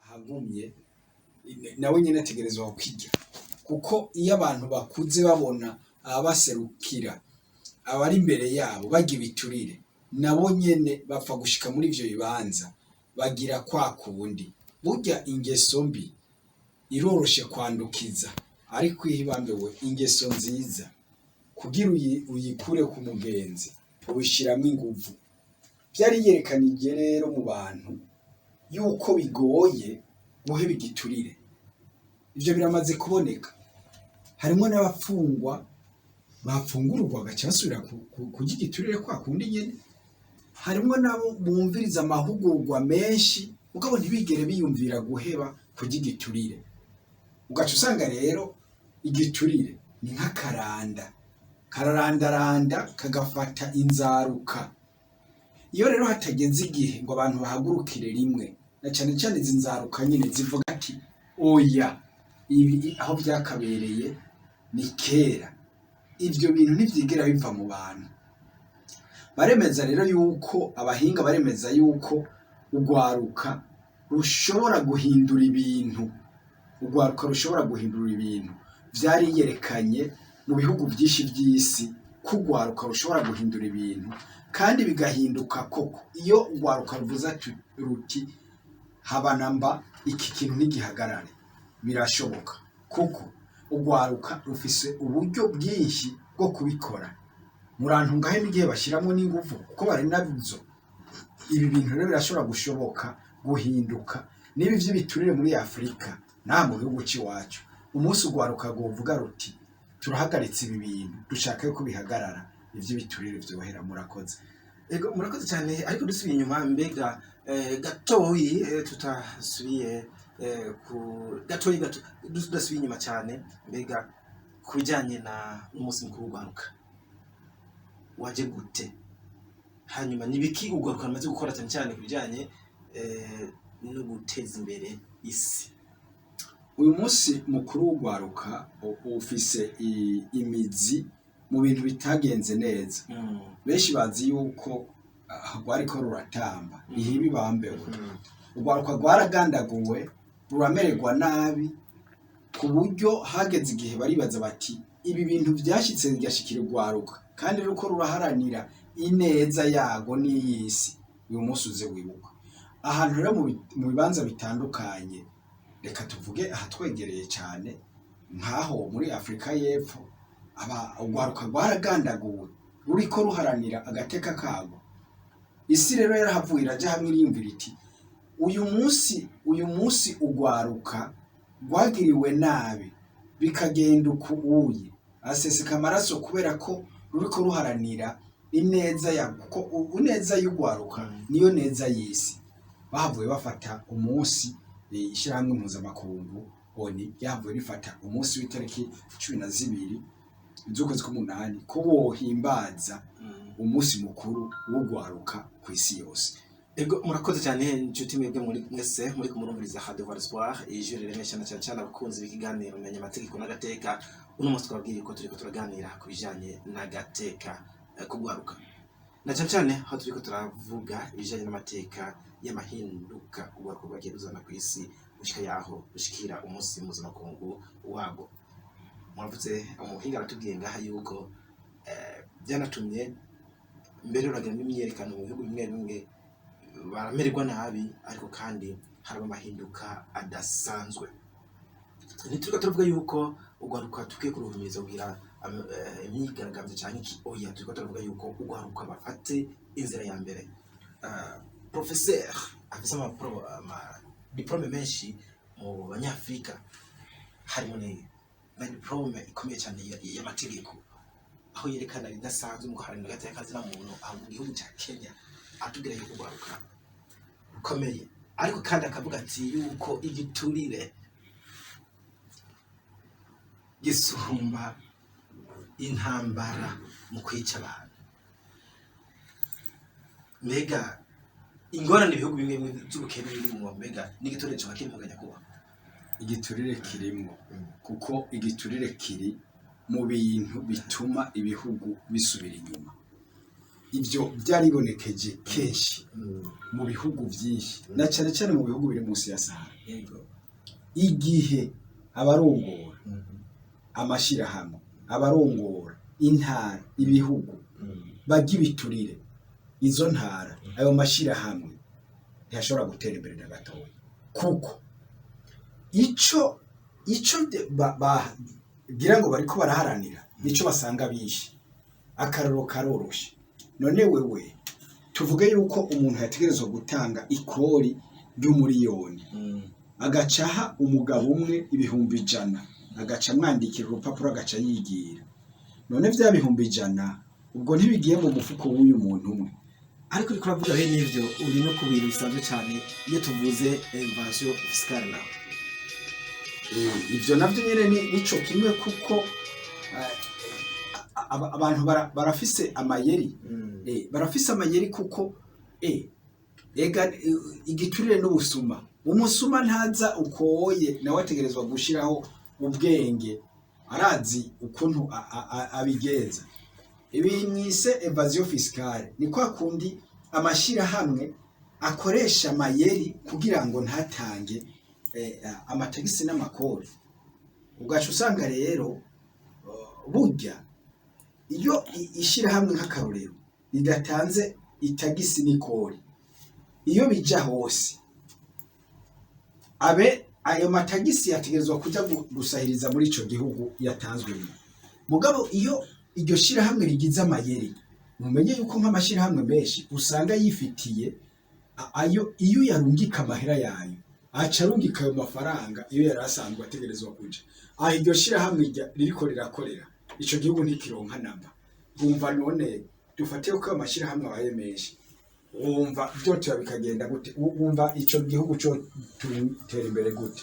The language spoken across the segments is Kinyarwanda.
ahagumye nawe nyine ategerezwa kwiga, kuko iyo abantu bakuze babona abaserukira abari imbere yabo bagira ibiturire, nabo nyene bapfa gushika muri ivyo bibanza bagira kwa kundi. Burya ingeso mbi iroroshe kwandukiza, ariko iyo ibambewe ingeso nziza kugira uyikure ku mugenzi ubishiramwo inguvu. Vyari yerekanije rero mu bantu yuko bigoye guheba igiturire. Ivyo biramaze kuboneka. Harimwo n'abafungwa bafungurwa bagaca basubira kurya igiturire kwa kundi nyene. Harimwo nabo bumviriza amahugurwa menshi mugabo ntibigere biyumvira guheba kurya igiturire. Ugaca usanga rero igiturire ni nk'akaranda, kararandaranda kagafata inzaruka. Iyo rero hatageze igihe ngo abantu bahagurukire rimwe, na cane cane izi nzaruka nyene zivuga ati oya, ibi aho vyakabereye ni kera, ivyo bintu ntivyigera biva mu bantu. Baremeza rero yuko, abahinga baremeza yuko urwaruka rushobora guhindura ibintu. Urwaruka rushobora guhindura ibintu. Vyariyerekanye mu bihugu vyinshi vy'isi ko urwaruka rushobora guhindura ibintu, kandi bigahinduka koko iyo urwaruka ruvuze ruti habanamba iki kintu ntigihagarare. Birashoboka kuko urwaruka rufise uburyo bwinshi bwo kubikora. Murantungahe n'igihe bashiramwo n'inguvu kuko bari navyo. Ibi bintu rero birashobora gushoboka guhinduka. Niba vy'ibiturire muri Afrika nta mu gihugu c'iwacu, umunsi urwaruka rwovuga ruti turahagaritse ibi bintu, dushaka yuko bihagarara, ivy'ibiturire vyohera. Murakoze. Ego murakoze cyane, ariko dusubiye inyuma mbega gatoyi tutasubiye ku gatoyi tudasubiye inyuma cyane, mbega kubijyanye n'umunsi mukuru w'urwaruka waje gute? Hanyuma nibiki urwaruka rumaze gukora cyane cyane kubijyanye no guteza imbere isi? Uyu munsi mukuru w'urwaruka ufise imizi mu bintu bitagenze neza. Benshi bazi yuko rwariko ruratamba ihibi bambewe. Urwaruka rwaragandaguwe, ruramererwa nabi, ku buryo hageze igihe baribaza bati ibi bintu vyashitse bigashikira urwaruka, kandi ruko ruraharanira ineza yago n'iyisi. Uyu munsi uze wibuka ahantu rero mu bibanza bitandukanye. Reka tuvuge ahatwegereye cyane nkaho muri Afrika y'Epfo, urwaruka rwaragandaguwe ruriko ruharanira agateka kabo. Isi rero yarahavuye iraja hamwe iriyumvira iti uyu munsi urwaruka rwagiriwe nabi bikagenda ukuye, aseseka amaraso kubera ko ruriko ruharanira ineza yago, kuko ineza y'urwaruka niyo neza y'isi. Bahavuye bafata umunsi, ishirahamwe mpuzamakungu ONU yahavuye rifata umunsi w'itariki 12 z'ukwezi k'umunani ko wohimbaza umunsi mukuru w'urwaruka ku isi yose. Ego murakoze cyane inshuti mwebwe muri mwese muri kumurumviriza Radio Espoir, ijuru riremesha na cyane abakunzi b'ikiganiro Menya Amategeko n'Agateka. Uno munsi twabwiye ko turiko turaganira ku bijanye n'agateka k'urwaruka, na cyane aho turiko turavuga ibijanye n'amateka y'amahinduka urwaruka rwagiye ruzana ku isi gushika yaho rushikira umunsi mpuzamakungu wabo. Muravuze umuhinga aratubwiye ngaha yuko byanatumye mbere uragira n'imyerekano mu bihugu bimwe bimwe baramererwa nabi, ariko kandi haraba amahinduka adasanzwe. Nituruka turavuga yuko urwaruka tukwiye kuruhumiriza kugira imyigaragambyo cyane iki. Oya, turiko turavuga yuko urwaruka bafate inzira ya mbere. Professeur afise diplome menshi mu banyafrika, harimo na diplome ikomeye cyane y'amategeko, aho yerekana ridasanzwe mu guharanira agateka kazina muntu aho mu gihugu cya Kenya. Atubwira yuko urwaruka rukomeye, ariko kandi akavuga ati yuko igiturire gisumba intambara mu kwica abantu. Mbega ingorane ibihugu bimwe bimwe by'ubukene biri mu mbega n'igiturire cyo kiri muganya kuba igiturire kirimo kuko igiturire kiri mu bintu bituma ibihugu bisubira inyuma. Ibyo byaribonekeje kenshi mu bihugu byinshi na cyane cyane mu bihugu biri munsi ya Sahara. Igihe abarongora amashirahamwe, abarongora intara, ibihugu bagira ibiturire, izo ntara ayo mashirahamwe ntashobora gutera imbere na gatoya, kuko ico bagira ngo bariko baraharanira nico basanga bishe. Akaroro karoroshe, none wewe tuvuge yuko umuntu yategerezwa gutanga ikori ry'umuriyoni agacaha umugabo umwe 100,000 agaca mwandikira urupapuro agaca yigira, none vya 100,000 ubwo ntibigiye mu mufuko w'uyu muntu umwe. ariko uriko uravuga bene ivyo uri no ku bintu bisanzwe cyane iyo tuvuze invasion fiscale naho ivyo navyo nyene nico kimwe, kuko abantu barafise amayeri barafise amayeri, kuko ega igiturire n'ubusuma, umusuma ntaza ukoye nawe ategerezwa gushiraho ubwenge, arazi ukuntu abigenza. Ibi mwise evasion fiscale ni kwa kundi amashirahamwe akoresha amayeri kugira ngo ntatange amatagisi n'amakori. Ugaca usanga rero burya iyo ishirahamwe nk'akarorero ridatanze itagisi n'ikori, iyo bija hose ayo matagisi yategerezwa kuja gusahiriza muri ico gihugu yatanzwemo. Mugabo iyo iryo shirahamwe rigize amayeri, mumenye yuko nk'amashirahamwe menshi usanga yifitiye ayo, iyo yarungika amahera yayo aca arungika ayo mafaranga iyo yari asanzwe ategerezwa kuja iryo shirahamwe ririko rirakorera ico gihugu ntikironka namba. Umva none dufatiye ko amashirahamwe abaye menshi, umva byose bikagenda gute? Umva ico gihugu cyo tutera imbere gute?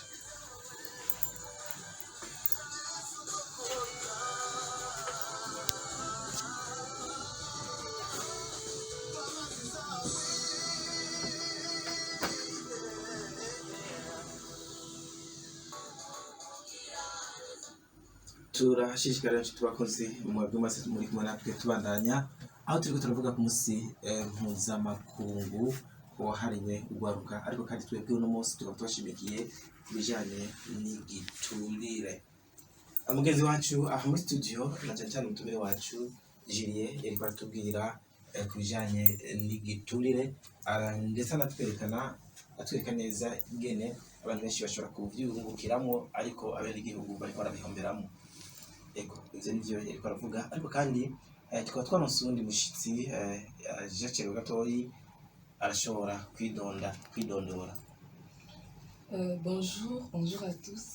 turashishikara tubakozi mwebwe maze muri kumwe natwe tubandanya aho turiko turavuga ku munsi mpuzamakungu wahariwe urwaruka, ariko kandi twebwe uno munsi tukaba twashimikiye ku bijanye n'igiturire. Mugenzi wacu aha muri studio na cyane cyane umutumire wacu Julien yariko aratubwira ku bijanye n'igiturire, ndetse atwereka neza ingene abantu benshi bashobora kuvyungukiramo ariko abenegihugu bariko barabihomberamo. Ego ivyo nivyo yariko aravuga, ariko kandi tukaba twaronse uwundi mushitsi Jacques gatoyi arashobora kwidondora. Bonjour à tous.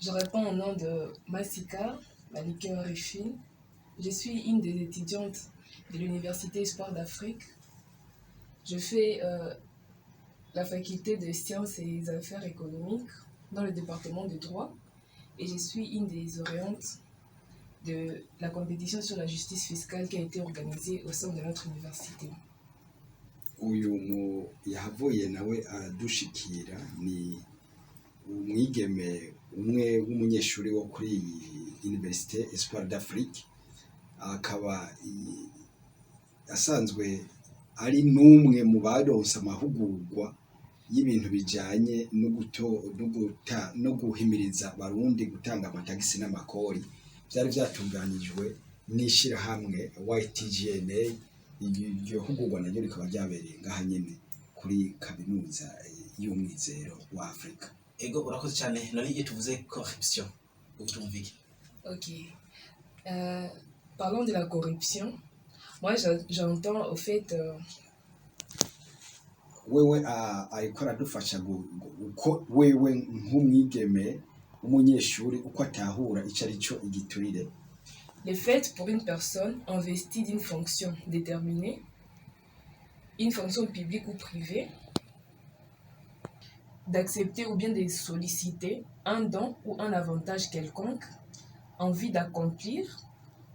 Je réponds au nom de Massika Malika Rifin. Je suis une des étudiantes de l'Université Espoir d'Afrique. Je fais la faculté de sciences et affaires économiques dans le département de droit, et je suis une des orientes de la compétition sur la justice fiscale qui a été organisée au sein de notre université. Uyu yahavuye nawe adushikira ni umwigeme umwe w'umunyeshuri wo kuri Université Espoir d'Afrique, akaba asanzwe ari n'umwe mu baronse amahugurwa y'ibintu bijanye no guhimiriza barundi gutanga amatagisi n'amakori. Byari byatunganijwe n'ishirahamwe YTGNA. Iryo hugurwa naryo rikaba ryabereye ngaha nyene kuri kaminuza y'umwizero wa Afrika. Ego urakoze cyane. None igihe tuvuze corruption utumvike. Ok. Parlons de la corruption. Moi, j'entends au fait... wewe ariko aradufasha uko wewe nk'umwigeme umunyeshuri uko atahura ico arico igiturire. Le fait pour une personne investie d'une fonction déterminée, une fonction publique ou privée, d'accepter ou bien de solliciter un don ou un avantage quelconque en vue d'accomplir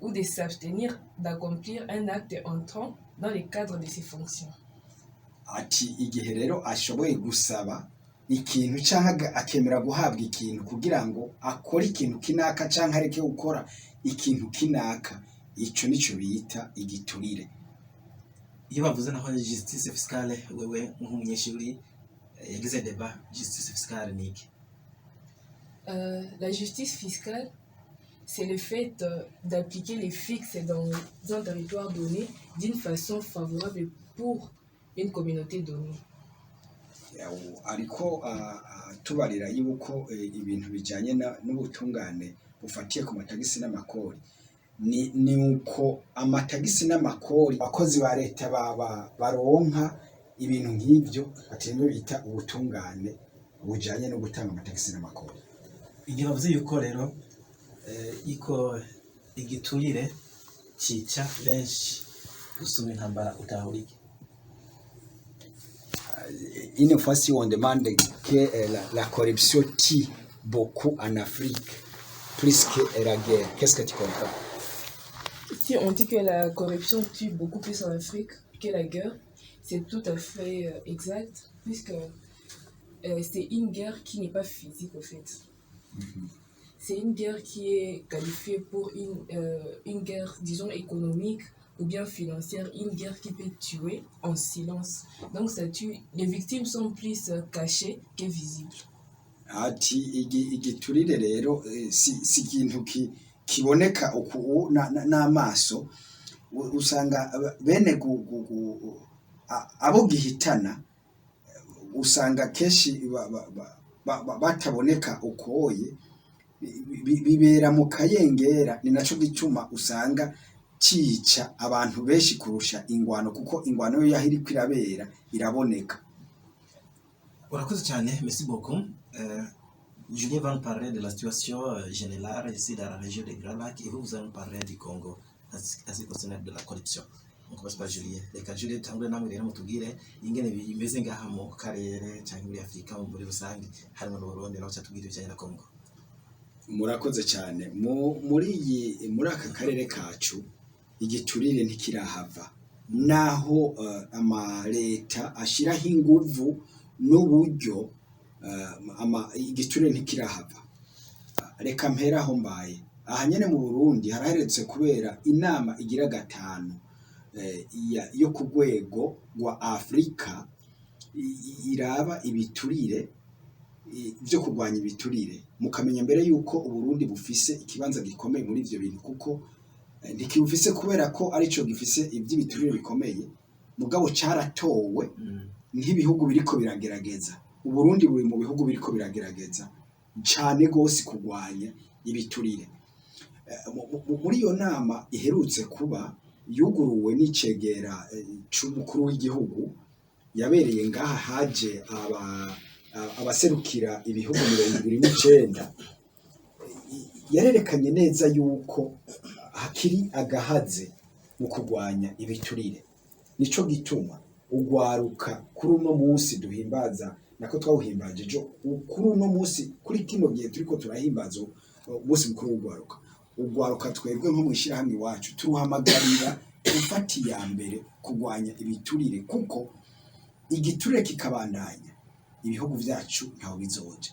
ou de s'abstenir d'accomplir un acte entrant dans le cadre de ses fonctions. ati igihe rero ashoboye gusaba ikintu cyangwa akemera guhabwa ikintu kugira ngo akore ikintu kinaka cyangwa areke gukora ikintu kinaka, ico nico bita igiturire. iyo bavuze naho justice fiscale, wewe nk'umunyeshuri yagize débat, justice fiscale ni iki? La justice fiscale, c'est le fait d'appliquer les fixes dans un territoire donné d'une façon favorable pour une communauté donnée. Ariko tubarira yuko ibintu bijyanye n'ubutungane bufatiye ku matagisi n'amakori ni uko amatagisi n'amakori abakozi ba leta baronka ibintu nk'ibyo batembe bita ubutungane bujyanye no gutanga amatagisi n'amakori. Igihe bavuze yuko rero iko igiturire cyica benshi gusuma intambara utahurike. Une fois si on demande que la corruption tue beaucoup en Afrique, plus que la guerre, qu'est-ce que tu comprends? Si on dit que la corruption tue beaucoup plus en Afrique que la guerre, c'est tout à fait exact, puisque c'est une guerre qui n'est pas physique au fait. C'est une guerre qui est qualifiée pour une guerre, disons, économique ou bien financière, une guerre qui peut tuer en silence. Donc ça tue, les victimes sont plus cachées que visibles. Ati igiturire rero si ikintu kiboneka uku n'amaso, usanga bene abo gihitana usanga kenshi bataboneka ukoye, bibera mu kayengera. Ni naco gituma usanga cica abantu benshi kurusha ingwano, kuko ingwano yo yahiri kwirabera iraboneka. Urakoze cyane, merci beaucoup. Julien va nous parler de la situation générale ici dans la région des Grands Lacs, et vous allez nous parler du Congo ainsi concernant de la corruption. On commence par Julien. Reka Julien tangure namwe rero mutubwire ingene bimeze ngaha mu karere cyangwa muri Afrika muri rusange, harimo n'Uburundi naho cyatubwira ibijyanye na Congo. Murakoze cyane. Muri aka karere kacu igiturire ntikirahava, naho amaleta ashiraho inguvu n'uburyo, igiturire ntikirahava. Reka mperaho mbaye aha nyene mu Burundi haraheretse kubera inama igira gatanu yo ku rwego rwa Afrika iraba ibiturire, byo kurwanya ibiturire. Mukamenya mbere yuko Uburundi bufise ikibanza gikomeye muri ivyo bintu, kuko ntikibufise kubera ko arico gifise iby'ibiturire bikomeye, mugabo caratowe nk'ibihugu biriko biragerageza. Uburundi buri mu bihugu biriko biragerageza cyane gose kurwanya ibiturire. Muri iyo nama iherutse kuba yuguruwe n'icegera c'umukuru w'igihugu, yabereye ngaha, haje abaserukira ibihugu 29, yarerekanye neza yuko hakiri agahaze mu kurwanya ibiturire. Nico gituma ugwaruka kuri uno munsi duhimbaza, nako twawuhimbaje ejo, kuri uno munsi, kuri kino gihe turiko turahimbaza umunsi mukuru w'ugwaruka. Ugwaruka twebwe nko mwishirahamwe iwacu turuhamagarira gufata iya mbere kurwanya ibiturire, kuko igiturire kikabandanya ibihugu vyacu ntaho bizoja,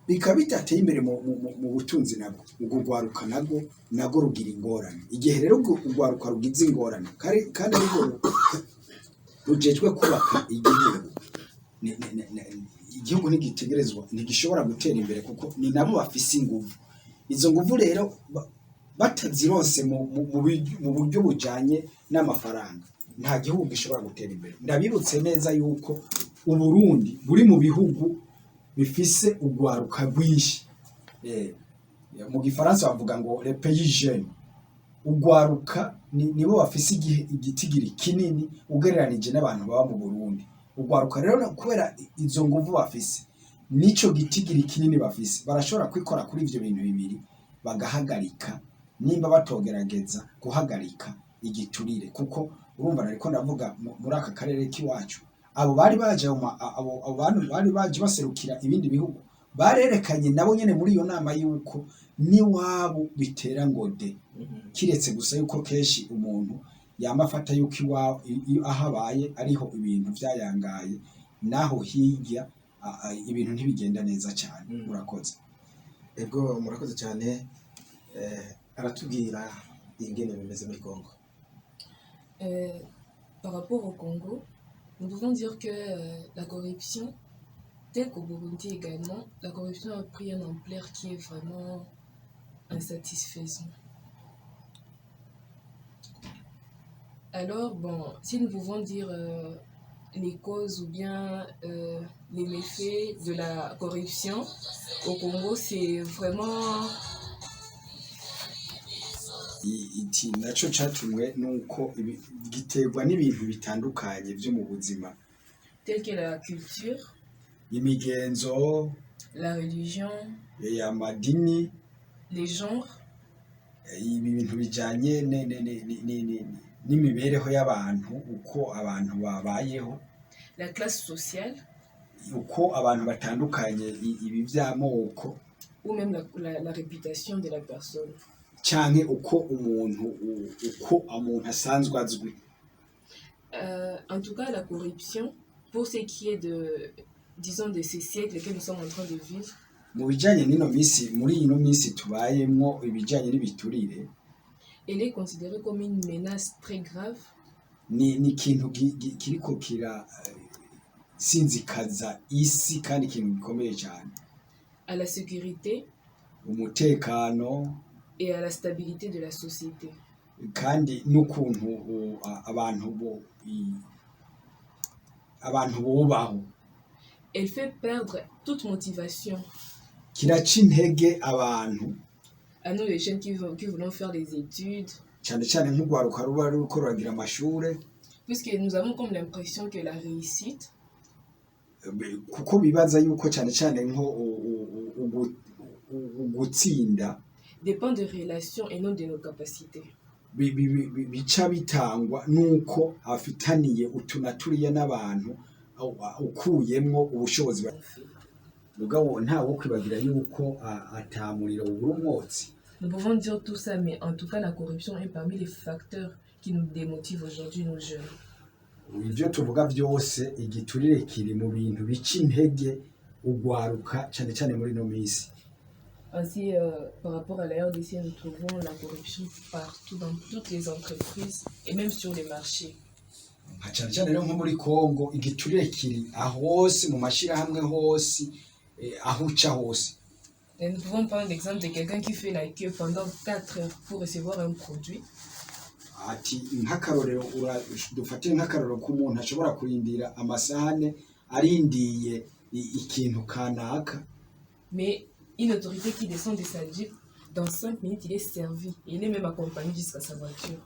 bikaba bitateye imbere mu butunzi. Nabwo ugwaruka nabwo rugira ingorane. Igihe rero ugwaruka rugize ingorane kandi ariko rujejwe kubaka igihugu ntigishobora gutera imbere, kuko ni nabo bafise inguvu. Izo nguvu rero batazironse mu buryo bujanye n'amafaranga, nta gihugu gishobora gutera imbere. Ndabibutse neza yuko Uburundi buri mu bihugu bifise ugwaruka rwinshi. Mu gifaransa bavuga ngo les pays jeunes. Ugwaruka nibo bafise igitigiri kinini ugereranije n'abantu baba mu Burundi. Ugwaruka rero kubera izo nguvu bafise, nico gitigiri kinini bafise, barashobora kwikora kuri ivyo bintu bibiri bagahagarika, nimba batogerageza guhagarika igiturire. Kuko urumva nariko ndavuga muri aka karere k'iwacu, abo bari baje abo bantu bari baje baserukira ibindi bihugu, barerekanye nabo nyene muri iyo nama yuko ni wabo bitera ngode, kiretse gusa yuko keshi umuntu yama afata yuko iyo ahabaye ariho ibintu vyayangaye naho hirya ibintu ntibigenda neza cyane. Murakoze. Ego murakoze cyane. Aratubwira ingene bimeze muri Congo. Par rapport au Congo, nous pouvons dire que la corruption, telle qu'au Burundi également, la corruption a pris une ampleur qui est vraiment insatisfaisante. Alors, bon, si nous pouvons dire les causes ou bien les méfaits de la corruption au Congo, c'est vraiment... Iki naco catumwe nuko giterwa n'ibintu bitandukanye byo mu buzima, telle que la culture, imigenzo, la religion, amadini, les genres, ibi bintu bijanye n'imibereho y'abantu, uko abantu babayeho, la classe sociale, uko abantu batandukanye, ibi vy'amoko, ou même la réputation de la personne. Canke uko umuntu asanzwe azwi. En tout cas, la corruption, pour ce qui est de, disons, de ces siècles que nous sommes en train de vivre, mu bijanye muri ino minsi tubayemwo ibijanye n'ibiturire, elle est considérée comme une menace très grave. Ni ikintu kiriko sinzikaza isi kandi ikintu gikomeye cyane. À la sécurité, umutekano, et à la stabilité de la société. Kandi n'ukuntu abantu bobaho. Elle fait perdre toute motivation. Kiraca intege abantu. À nous les jeunes qui voulons faire des études. Cyane cyane nk'ugwaruka ruba ruriko ruragira amashure. Puisque nous avons comme l'impression que la réussite, kuko bibaza yuko cyane cyane nko ugutsinda dépend de relations et non de nos capacités. Bica bitangwa nuko afitaniye utunaturiye n'abantu ukuyemwo ubushobozi. Mugabo ntawo kwibagira yuko atamuriro urumwotsi. Nous pouvons dire tout ça, mais en tout cas la corruption est parmi les facteurs qui nous démotivent aujourd'hui nos jeunes. Ibyo tuvuga byose igiturire kiri mu bintu bica intege ugwaruka cyane cyane muri no minsi. Ainsi, par rapport à la RDC, nous trouvons la corruption partout, dans toutes les entreprises et même sur les marchés. Cyane cyane rero nko muri Congo igiturire kiri ahose mu mashirahamwe hose aho uca hose. Et nous pouvons prendre l'exemple de quelqu'un qui fait la queue pendant 4 heures pour recevoir un produit. Ati nk'akarorero dufate nk'akarorero k'umuntu ashobora kurindira amasahane arindiye ikintu kanaka. Mais une autorité qui descend de sa jeep, dans 5 minutes, il est servi. Il est même accompagné jusqu'à sa voiture.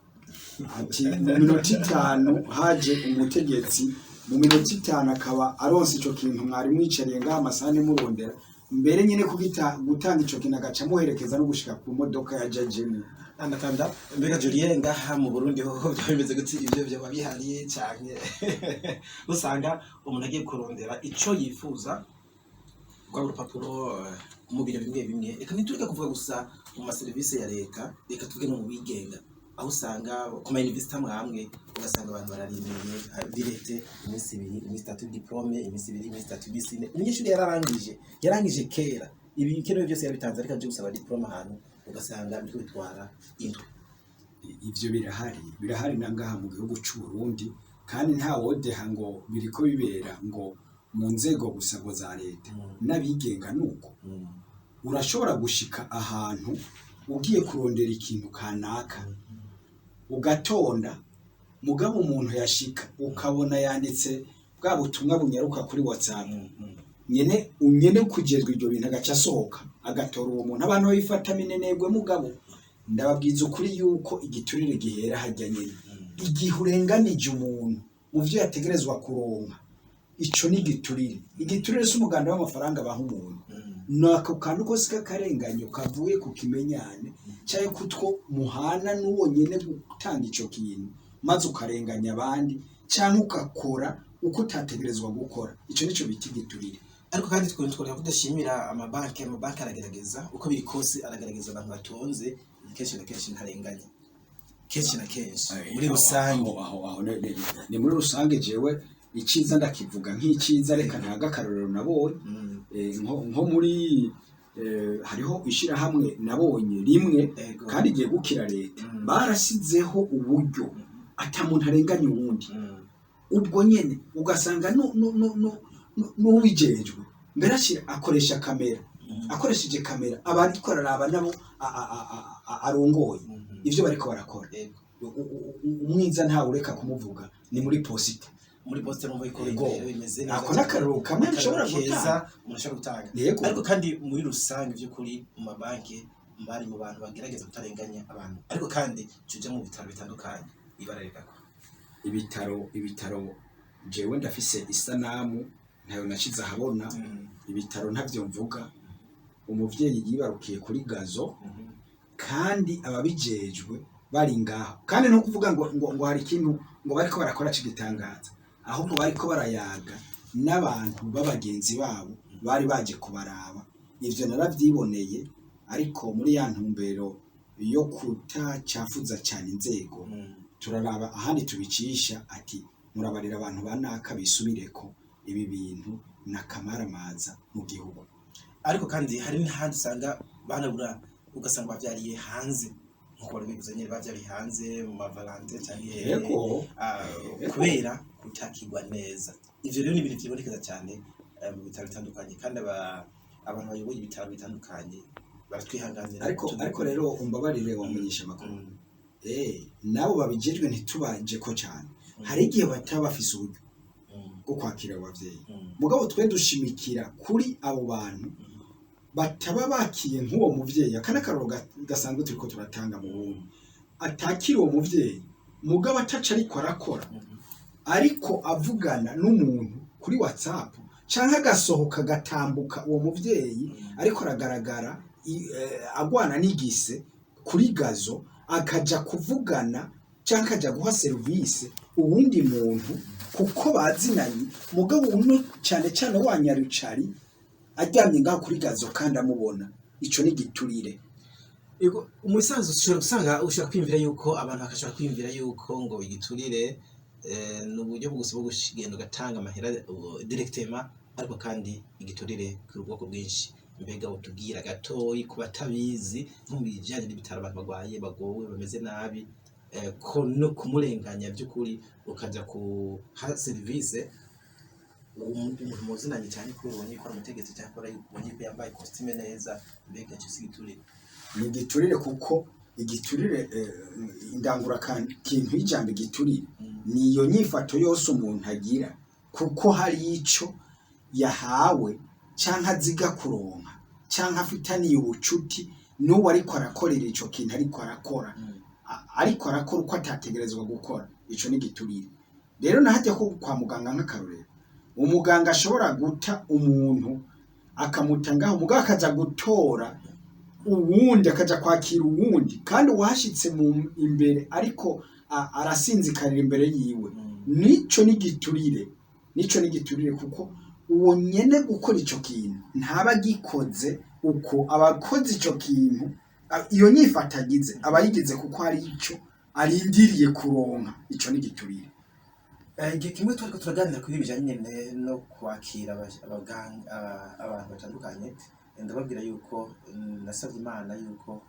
Ati mu minota 5 haje umutegetsi, mu minota 5 akaba aronse ico kintu mwari mwicariye ngaha amasahane murondera, mbere nyine gutanga ico kintu agaca muherekeza no gushika ku modoka ya jajemi. Anatanda mbega Julien ngaha mu Burundi ho bimeze gutsi ibyo byo babihariye cyane. Usanga umuntu agiye kurondera ico yifuza kwa urupapuro mu biro bimwe reka nituruka kuvuga gusa mu maserivisi ya leta, reka tuvuge no mu bigenga aho usanga ku ma university amwe ugasanga abantu bararindiriye direte iminsi 2 iminsi 3 diplome iminsi 2 iminsi 3 bisine umunyeshuri yarangije kera ibi bikenewe byose yabitanze ariko aje gusaba diplome ahantu ugasanga byo bitwara indwi. Ivyo birahari nangaha mu gihugu cy'u Burundi, kandi nta wodeha ngo biriko bibera ngo mu nzego gusa ngo za leta n'abigenga nuko. Urashobora gushika ahantu ugiye kurondera ikintu kanaka ugatonda, mugabo umuntu yashika ukabona yanditse bwa butumwa bunyaruka kuri WhatsApp nyene kugezwa ibyo bintu agaca asohoka agatora uwo muntu. Abantu babifata minenegwe, mugabo ndababwiza ukuri yuko igiturire gihera hajya nyene. Igihe urenganije umuntu mu byo yategerezwa kuronka, ico ni igiturire. Igiturire si umuganda w'amafaranga baha umuntu, nako kantu kose k'akarenganyo kavuye ku kimenyane cyaye kutwo muhana n'uwo nyene gutanga ico kintu maze ukarenganya abandi cyangwa ukakora uko utategerezwa gukora. Ico nico biti giturire. Ariko kandi twari kudashimira amabanki aragerageza uko biri kose, aragerageza abantu batonze kenshi na kenshi ntarenganya. kenshi na kenshi muri rusange ni muri rusange jewe iciza ndakivuga nk'iciza reka ntaga akarorero nabonye nko muri hariho ishirahamwe nabonye rimwe kandi igiye gukira leta barasizeho uburyo ata muntu arenganya uwundi ubwo nyene ugasanga n'ubijejwe mbere akoresha kamera akoresheje kamera abariko araraba nabo arongoye ivyo bariko barakora umwiza ntawe ureka kumuvuga ni muri posita numva yuko bimeze neza ako n'akararo kamwe ushobora gutanga ariko kandi muri rusange by'ukuri mu mabanki mbari mu bantu bagerageza kutarenganya abantu ariko kandi tuje mu bitaro bitandukanye ibarareka ko ibitaro jewe ndafise isanamu ntayo nashize ahabona ibitaro ntavyo mvuga umuvyeyi yibarukiye kuri gazo kandi ababijejwe bari ngaho kandi no kuvuga ngo hari ikintu ngo bariko barakora cigitangaza ahubwo bariko barayaga n'abantu b'abagenzi babo bari baje kubaraba ivyo naravyiboneye ariko muri ya ntumbero yo kutacafuza cyane inzego turaraba ahandi tubicisha ati murabarira abantu banaka bisubireko ibi bintu nakamaramaza mu gihugu ariko kandi hari n'ahandi usanga banabura ugasanga bavyariye hanze nkuko bivuze nyine bavyariye hanze mu mavalante cyangwa kubera kutakigwa neza ivyo rero ni ibintu byibonekeza cyane mu bitaro bitandukanye kandi abantu bayoboye ibitaro bitandukanye baratwihanganira ariko rero umbabarire wamenyesha amakuru nabo babijejwe ntitubanje ko cyane hari igihe bataba bafise uburyo bwo kwakira abavyeyi mugabo twe dushimikira kuri abo bantu bataba bakiye nk'uwo muvyeyi akanakaroro gasanzwe turiko turatanga mu buntu atakira uwo muvyeyi mugabo ataca ariko arakora ariko avugana n'umuntu kuri WhatsApp canke agasohoka gatambuka uwo muvyeyi ariko aragaragara agwana n'igise kuri gazo akaja kuvugana canke akaja guha service uwundi muntu kuko bazinanye mugabo uno cyane cyane wanyarucari aryamye ngaho kuri gazo kandi amubona ico ni giturire umusanzu ushobora kwiyumvira yuko abantu bakashobora kwiyumvira yuko ngo igiturire n'uburyo bwo gushyigenda ugatanga amahera directement ariko kandi igiturire ku ubwoko bwinshi mbega utubwira gatoyi ku batabizi nko mu bijyanye n'ibitaro abantu barwaye bagowe bameze nabi ko no kumurenganya by'ukuri ukajya kuha serivisi umuntu muzinanye cyane ko ubonye ko ari umutegetsi cyangwa ubonye ko yambaye costume neza mbega cyo sigiturire ni igiturire kuko igiturire indangura kintu y'ijambo igiturire niyo nyifato yose umuntu agira kuko hari ico yahawe canka aziga kuronka canka afitaniye ubucuti n'uwo ariko arakorera ico kintu ariko arakora uko atategerezwa gukora ico ni giturire rero nahajya ko kwa muganga nk'akarorero umuganga ashobora guta umuntu akamutangaho muganga akaja gutora uwundi akaja kwakira uwundi kandi washitse mu imbere ariko arasinzikarira imbere yiwe nico ni giturire kuko uwo nyene gukora ico kintu ntaba gikoze uko abakoze ico kintu iyo nyifatagize abayigize kuko ari ico arindiriye kuronka ico ni giturire igihe kimwe twariko turaganira kuri bijanye no kwakira abantu batandukanye ndababwira yuko nasabye Imana yuko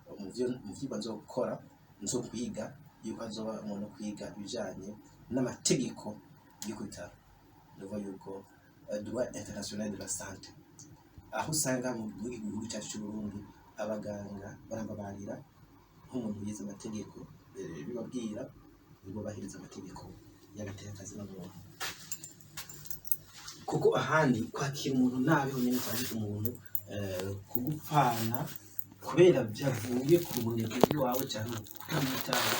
mu vyigwa nzokora nzokwiga yuko azoba umuntu kwiga ibijanye n'amategeko y'ikutaro ndavuga yuko droit international de la santé aho usanga mu gihugu cyacu cy'u Burundi abaganga barambabarira nk'umuntu yize amategeko bibabwira ngo bahiriza amategeko y'agatekazi n'umuntu kuko ahandi kwakira umuntu nabi nyine cyane umuntu kugupfana kubera byavuye ku bunebwe wawe cyangwa kutamwitaho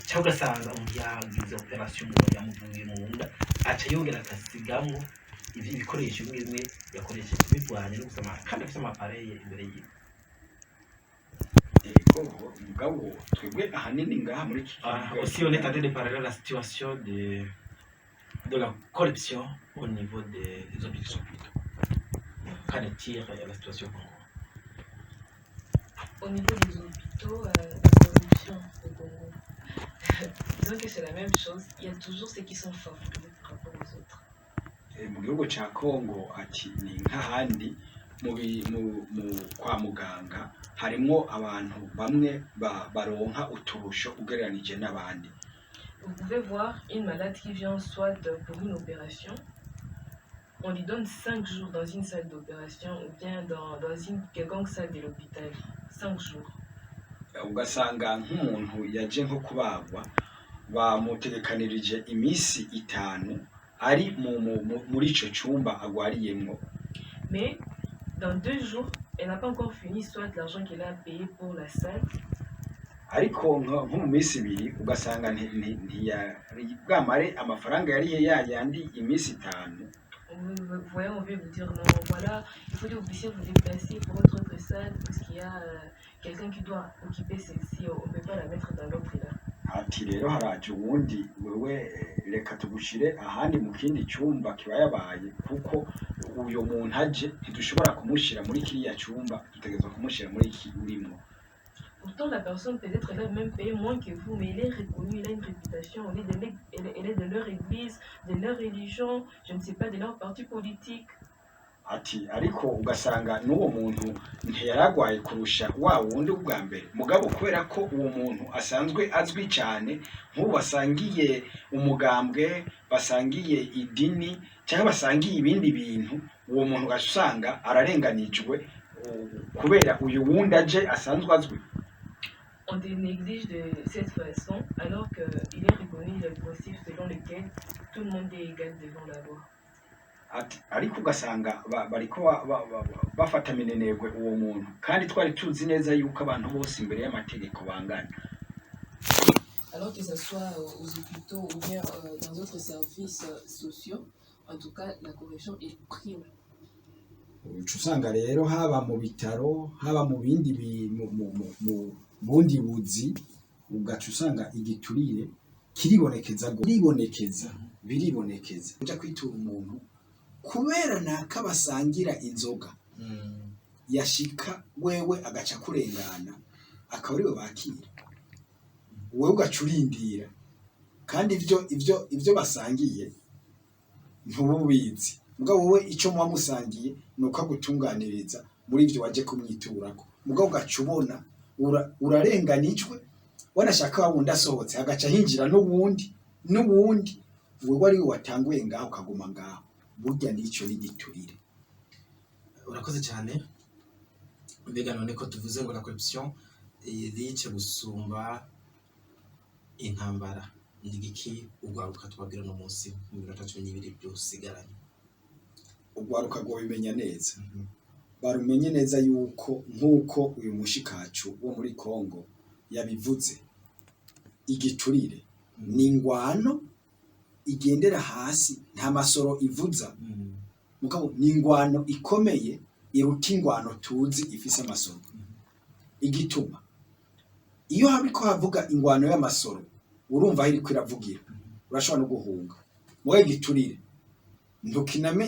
cyangwa ugasanga umuntu yagize operasiyo umugabo yamuvuye mu nda aca yongera akasigamo ibikoresho bimwe yakoresheje bivanye no gusoma kandi afite amapareye imbere yiwe mugabo twebwe ahanini ngaha muri aussi on est en train de parler de la situation de la corruption au niveau des hôpitaux. Qu'en est-il de la situation au Congo? Au niveau des hôpitaux, la corruption au Congo, disons que c'est la même chose. Il y a toujours ceux qui sont favorisés par rapport aux autres. Mu gihugu ca Kongo ati ni nk'ahandi kwa muganga harimwo abantu bamwe baronka uturusho ugereranije n'abandi. Vous pouvez voir une malade qui vient soit pour une opération, on lui donne 5 jours dans une salle d'opération ou bien dans une quelconque salle de l'hôpital. 5 jours. Ugasanga nk'umuntu yaje nko kubagwa bamutegekanirije imisi 5 ari muri ico cyumba agwariyemwo. Mais dans 2 jours, elle n'a pas encore fini soit l'argent qu'elle a payé pour la salle. Ariko nko mu minsi 2 ugasanga ntiyari bwamare amafaranga yarihe yandi imisi 5. Vous voyez, on veut vous dire non, voilà, il faut que vous puissiez vous déplacer pour votre autre salle parce qu'il y a quelqu'un qui doit occuper celle-ci, on ne peut pas la mettre dans l'autre là. Ati rero haraje ubundi wewe reka tugushire ahandi mu kindi cyumba kiba yabaye kuko uyo muntu aje ntidushobora kumushira muri kiriya cyumba tutegezwa kumushira muri iki urimo. Pourtant, la personne peut-être elle a même payé moins que vous, mais elle est reconnue, elle a une réputation, elle est de leur église, de leur religion, je ne sais pas, de leur parti politique. Ati ariko ugasanga n'uwo muntu ntiyaragwaye kurusha wa wundi ubwa mbere mugabo kubera ko uwo muntu asanzwe azwi cyane nk'ubu basangiye umugambwe basangiye idini cyangwa basangiye ibindi bintu uwo muntu gasanga ararenganijwe kubera uyu wundi aje asanzwe azwi. On néglige de cette façon alors qu'il est reconnu le principe selon lequel tout le monde est égal devant la loi. Ariko ugasanga bariko bafata minenegwe uwo muntu kandi twari tuzi neza yuko abantu bose imbere y'amategeko bangana. Alors que ce soit aux hôpitaux ou bien dans d'autres services sociaux, en tout cas la corruption est prime. Usanga rero haba mu bitaro haba mu bindi bundi buzi ugaca usanga igiturire biribonekeza uja kwitura umuntu kubera naka basangira inzoga yashika wewe agaca kurengana akaba ariwe bakira wewe ugacurindira kandi ivyo basangiye ntububizi mugabo wowe ico muba musangiye nuko agutunganiriza muri ivyo waje kumwiturako mugabo ugacubona urarenganijwe wanashaka wawundi asohotse agaca hinjira n'ubundi wewe ari watanguye ngaho ukaguma ngaho burya nico n'igiturire. Urakoze cyane. Mbega none ko tuvuze ngo la corruption irice gusumba intambara ndigiki ugwaruka twabwira no munsi mu minota 12 byosigaranye. Ugwaruka go bimenya neza. Barumenye neza yuko nkuko uyu mushikacu wo muri Kongo yabivuze igiturire ni ingwano igendera hasi nta masoro ivuza mugabo ni ingwano ikomeye iruta ingwano tuzi ifise amasoro. Igituma iyo habiko havuga ingwano y'amasoro urumva aho iri kwiravugira urashobora no guhunga mwe giturire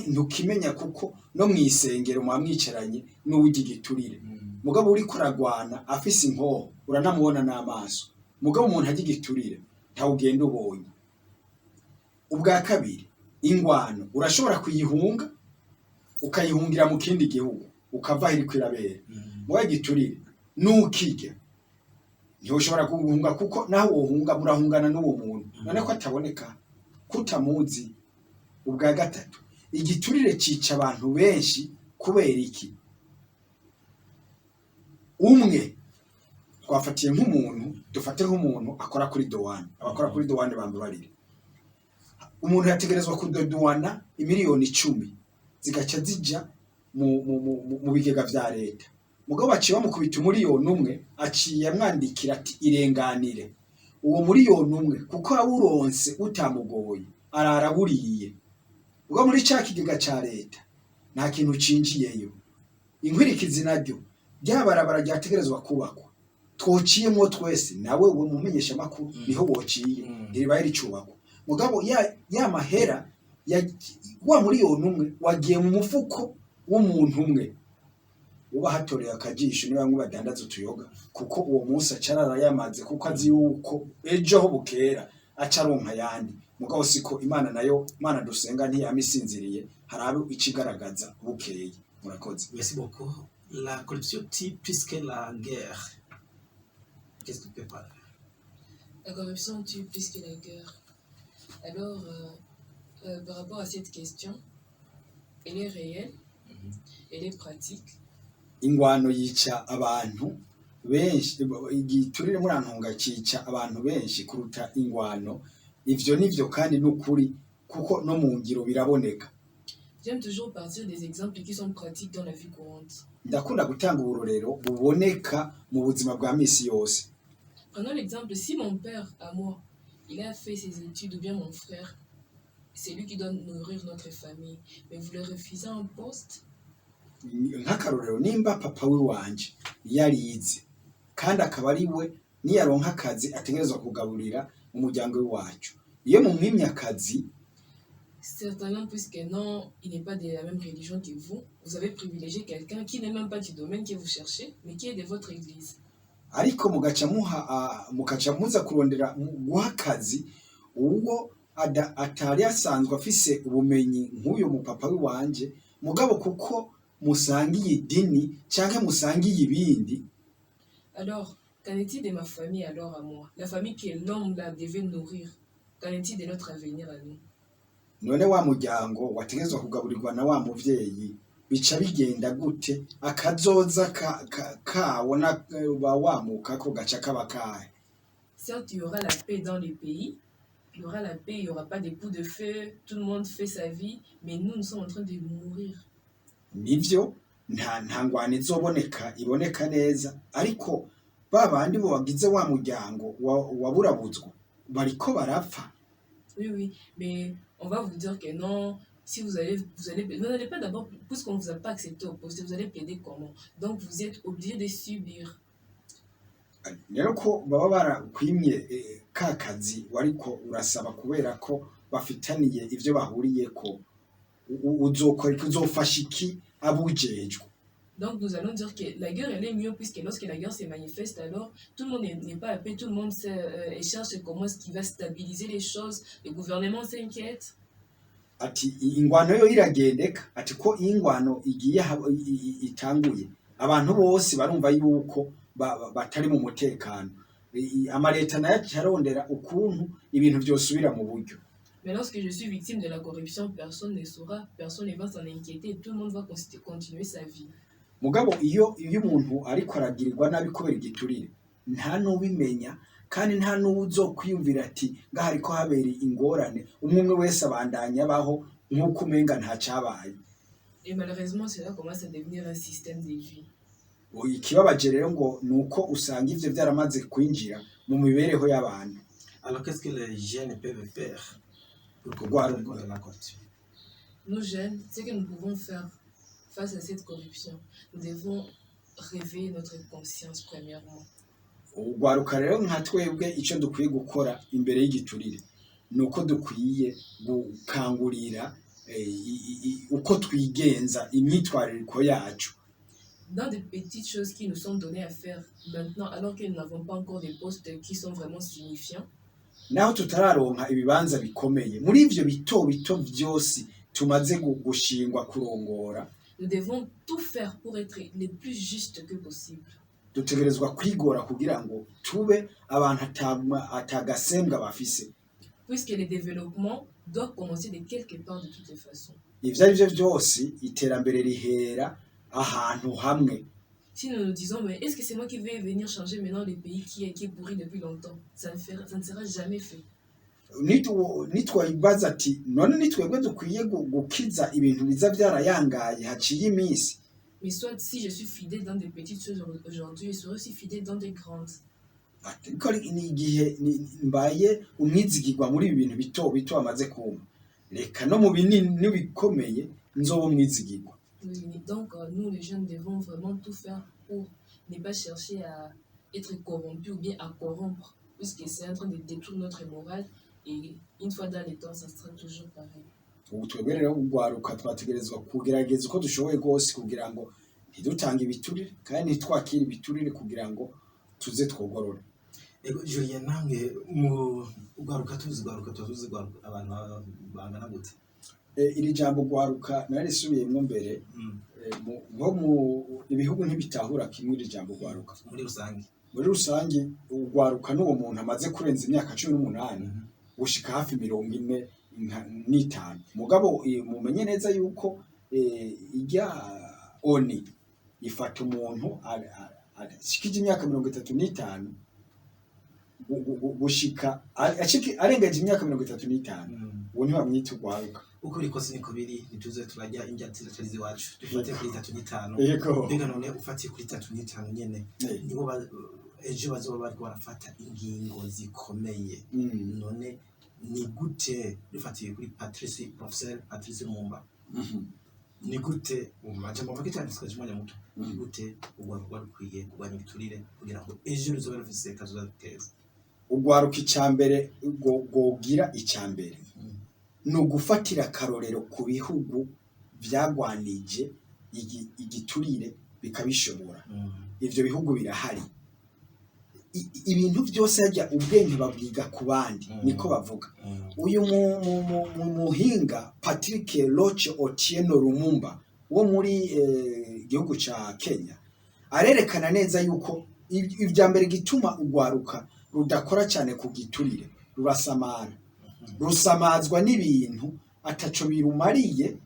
ntukimenya kuko no mwisengero mwamwicaranye n'uwugi giturire mugabo uri kuragwana afise inkoho uranamubona n'amaso mugabo umuntu agiye giturire ntawugenda ubonye. Ubwa kabiri ingwano urashobora kuyihunga ukayihungira mu kindi gihugu ukava iri kwirabera mwe giturire nukijya ntiushobora guhunga kuko naho wohunga murahungana n'uwo muntu none ko ataboneka kutamuzi. Ubwa gatatu igiturire cica abantu benshi kubera iki umwe twafatiye nk'umuntu dufate nk'umuntu akora kuri douane abakora kuri douane bambabarire umuntu yategerezwa kudoduana imiliyoni 10 zigaca zija mu bigega vya leta mugabo baciye bamukubita umuliyoni umwe aciye amwandikira ati irenganire uwo muliyoni umwe kuko awuronse utamugoye araraburiye ubwo muri ca kigega ca leta nta kintu cinjiyeyo. Inkwirikizi naryo ryabarabara ryategerezwa kubakwa twociyemo twese nawe we mumenyesha makuru niho wociye iribaye ricubakwa mugabo ya mahera wa muliyoni umwe wagiye mu mufuko w'umuntu umwe uba hatoreye akajisho ni bamwe badandaza utuyoga kuko uwo munsi acarara yamaze kuko azi yuko ejo ho bukera acaronka yandi mugabo siko Imana nayo Imana dusenga ntiyamisinziriye harabe ikigaragaza bukeye murakoze. Merci beaucoup. La corruption tue plus que la guerre. Qu'est-ce que tu peux parler? La corruption tue plus que la guerre. Alors, par rapport à cette question, elle est réelle, elle est pratique. Ingwano yica abantu benshi, igiturire murantunga cica abantu benshi kuruta ingwano. Ivyo nivyo kandi n'ukuri kuko no mu ngiro biraboneka. J'aime toujours partir des exemples qui sont pratiques dans la vie courante. Ndakunda gutanga uburorero buboneka mu buzima bwa misi yose. Prenons l'exemple, si mon père, à moi, il a fait ses études, ou bien mon frère, c'est lui qui doit nourrir notre famille, mais vous le refusez un poste, Nk'akarorero nimba papa we wanje yarize kandi akaba ari we niyaronka akazi ategerezwa kugaburira umuryango wacu, iyo mu mwimya akazi certainement puisque non, il n'est pas de la même religion que vous, vous avez privilégié quelqu'un qui n'est même pas du domaine que vous cherchez, mais qui est de votre église. ariko mugaca muza kurondera guha akazi uwo atari asanzwe afise ubumenyi nk'uyu mupapa we wanje, mugabo kuko musangiye idini canke musangiye ibindi. Alors, qu'en est-il de ma famille alors à moi? La famille que l'homme là devait nourrir, qu'en est-il de notre avenir à nous? None wa muryango wategezwa kugaburirwa na wa muvyeyi bica bigenda gute? Akazoza kawo wamuka ko gaca kaba kahe? Certes, il y aura la paix dans les pays, il y aura la paix, il n'y aura pas des coups de feu, tout le monde fait sa vie, mais nous sommes en train de mourir. Nivyo nta ngwano izoboneka iboneka neza, ariko babandi bo bagize wa muryango waburabuzwa bariko barapfa. Oui, mais on va vous dire que non, si vous n'allez pas d'abord, puisqu'on ne vous a pas accepté au poste, vous allez plaider comment? Donc vous êtes obligé de subir. Rero ko baba barakwimye ka kazi wariko urasaba kubera ko bafitaniye ivyo bahuriyeko, uzofasha iki abujejwe? Donc nous allons dire que la guerre elle est mieux puisque lorsque la guerre se manifeste alors tout le monde n'est pas à paix, tout le monde cherche comment est-ce qu'il va stabiliser les choses, le gouvernement s'inquiète. Ati ingwano yo iragendeka, ati ko ingwano igiye itanguye abantu bose barumva yuko batari mu mutekano, amaleta nayo cyarondera ukuntu ibintu byosubira mu buryo. Mais lorsque je suis victime de la corruption, personne ne saura, personne ne va s'en inquiéter, tout le monde va continuer sa vie. Mugabo iyo umuntu ariko aragirirwa nabi kubera igiturire nta n'ubimenya kandi nta n'uzokwiyumvira ati ngaho ariko habera ingorane, umwe wese abandanya baho nk'uko umenga nta cyabaye. Et malheureusement cela commence à devenir un système de vie. Ikibabaje rero ngo nuko usanga ivyo byaramaze kwinjira mu mibereho y'abantu. Alors qu'est-ce que les jeunes peuvent faire pour Pourquoi combattre la corruption? Nous jeunes, ce que nous pouvons faire face à cette corruption, nous devons réveiller notre conscience premièrement. Ugwaruka rero nka twebwe icyo dukwiye gukora imbere y'igiturire nuko dukwiye gukangurira uko twigenza imyitwariko yacu. Dans des petites choses qui nous sont données à faire maintenant alors que nous n'avons pas encore des postes qui sont vraiment signifiants. Naho tutararonka ibibanza bikomeye muri ivyo bito byose tumaze gushingwa kurongora, nous devons tout faire pour être les plus justes que possible. Dutegerezwa kwigora kugira ngo tube abantu atagasembwa bafise. Puisque le développement doit commencer de quelque part de toutes les façons. Ivyo arivyo byose iterambere rihera ahantu hamwe. Si nous nous disons, mais est-ce que c'est moi qui vais venir changer maintenant le pays qui est pourri depuis longtemps? Ça ne sera jamais fait. Nitwayibaza ati none nitwebwe dukwiye gukiza ibintu biza byarayangaye haciye iminsi. Mais soit si je suis fidèle dans des petites choses aujourd'hui, je serai aussi fidèle dans des grandes. Ariko ni igihe mbaye umwizigirwa muri ibi bintu bito amaze kuma, reka no mu binini nibikomeye nzobo umwizigirwa. Donc nous les jeunes devons vraiment tout faire pour ne pas chercher à être corrompus ou bien à corrompre, puisque c'est en train de détruire notre morale et une fois dans les temps ça sera toujours pareil. Ubu twebwe rero ugwaruka twategerezwa kugerageza uko dushoboye rwose kugira ngo ntidutanga ibiturire kandi ntitwakire ibiturire kugira ngo tuze twogorore. Ego Julien, namwe mu ugwaruka tuzi abantu bangana gute? Iri jambo gwaruka narisubiyemo mbere, nko mu ibihugu ntibitahura kimwe iri jambo gwaruka. Muri rusange ugwaruka n'uwo muntu amaze kurenza imyaka 18 gushika hafi 45. Mugabo mumenye neza yuko ijya oni ifata umuntu ashikije imyaka 35 gushika arengeje imyaka 35, uwo ntibamwita ugwaruka. Uko rikose niko biri, nituze turajya injyatsi zitarizi wacu dufate kuri 35. Yego mbega none ufatiye kuri 35 nyene nibo ejo bazoba bariko barafata ingingo zikomeye. None ni gute dufatiye kuri Professeur Patrice Lumumba, ni gute umajambo bakitanditswe cyane muto, ni gute ugwaruka rukwiye kugwanya ibiturire kugira ngo ejo ruzobe rufise kazoza keza? Ugwaruka icambere gogira icambere no gufatira karorero ku bihugu vyagwanije igiturire bikabishobora. Ivyo bihugu birahari, ibintu byose hajya ubwenge babwiga ku bandi, niko bavuga. Uyu muhinga Patrick Roch Otieno Lumumba wo muri igihugu ca Kenya arerekana neza yuko ivya mbere gituma ugwaruka rudakora cyane ku giturire, rurasamara, rusamazwa n'ibintu ataco birumariye,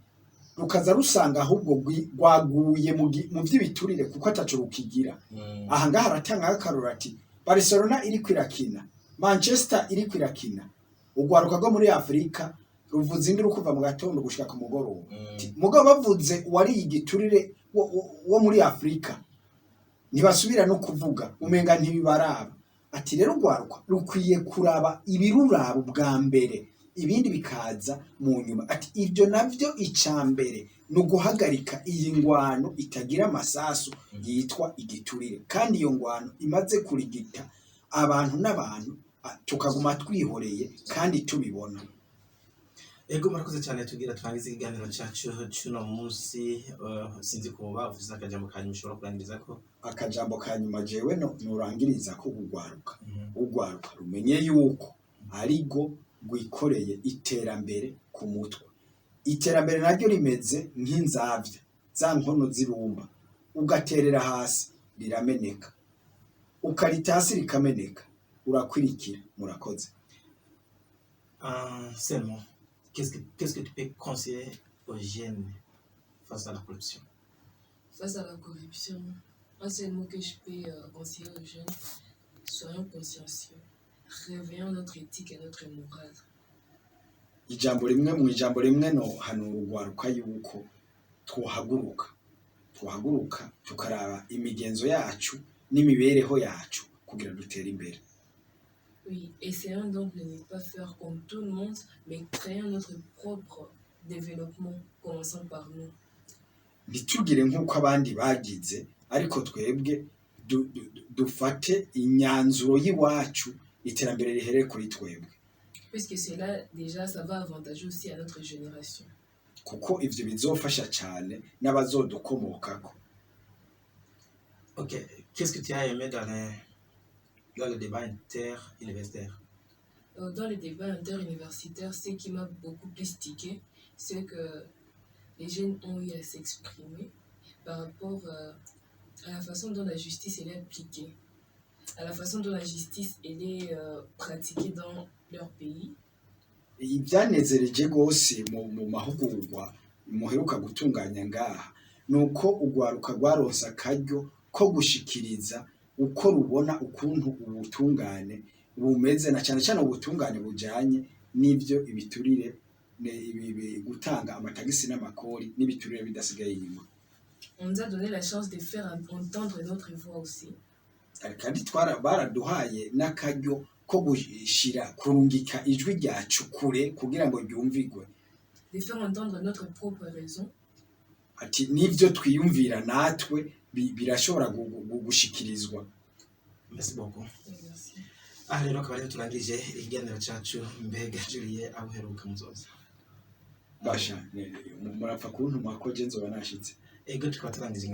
rukaza rusanga ahubwo rwaguye mu vy'ibiturire kuko ataco rukigira. Aha ngaha aratanga akarora ati Barcelona iri kwirakina, Manchester iri kwirakina, ugwaruka rwo muri Afrika ruvuze indi rukuva mu gatondo gushika ku mugoroba. Mugabo bavuze wari igiturire wo muri Afrika ntibasubira no kuvuga, umenga ntibibaraba. Ati rero ugwaruka rukwiye kuraba ibirurabo bwa mbere, ibindi bikaza mu nyuma. Ati ibyo navyo icambere no guhagarika iyi ngwano itagira amasasu yitwa igiturire, kandi iyo ngwano imaze kurigita abantu n'abantu tukaguma twihoreye kandi tubibona. Ego murakoze cyane, tugira turangiza ikiganiro cyacu cy'uno munsi. Sinzi ko bavuze akajambo kanyu mushobora kurangiriza ko. Akajambo kanyuma jewe nurangiriza ko ugwaruka rumenye yuko arigo gwikoreye iterambere ku mutwe. Iterambere naryo rimeze nk'inzavya za nkono zirumba, ugaterera hasi rirameneka, ukarita hasi rikameneka, urakwirikira. Murakoze. Seulement, qu'est-ce que tu peux conseiller aux jeunes face à la corruption? Face à la corruption, un seul mot que je peux conseiller aux jeunes: soyons consciencieux, réveillons notre éthique et notre morale. Ijambo rimwe no hanura ugwaruka yuko twohaguruka tukaraba imigenzo yacu n'imibereho yacu kugira dutere imbere. Oui, essayons donc de ne pas faire comme tout le monde, mais créons notre propre développement, commençant par nous. Ntitugire nk'uko abandi bagize, ariko twebwe dufate inyanzuro y'iwacu, iterambere rihere kuri twebwe. Puisque cela, déjà, ça va avantager aussi à notre génération. Kuko ivyo bizofasha cyane n'abazodukomokako. Ok, qu'est-ce que tu as aimé dans le débat interuniversitaire? Dans le débat interuniversitaire, ce qui m'a beaucoup plus tiqué, c'est que les jeunes ont eu à s'exprimer par rapport à la façon dont la justice elle est appliquée, à la façon dont la justice elle est pratiquée dans leur pays. Ibyanezereje gose mu mahugurwa muheruka gutunganya ngaha nuko ugwaruka rwaronsa akaryo ko gushikiriza uko rubona ukuntu ubutungane bumeze, na cyane cyane ubutungane bujanye n'ivyo ibiturire gutanga amatagisi n'amakori n'ibiturire bidasigaye inyuma. On nous a donné la chance de faire entendre notre voix aussi. Kandi baraduhaye n'akaryo ko gushira kurungika ijwi ryacu kure kugira ngo ryumvigwe. De faire entendre notre propre raison. Ati nivyo twiyumvira natwe birashobora gushikirizwa. Merci beaucoup. Merci. Rero akaba rero turangije ikiganiro cyacu. Mbega Julien, abuheruka muzoza? Basha murapfa kuntuma ko je nzoba nashitse. Ego tukaba turangije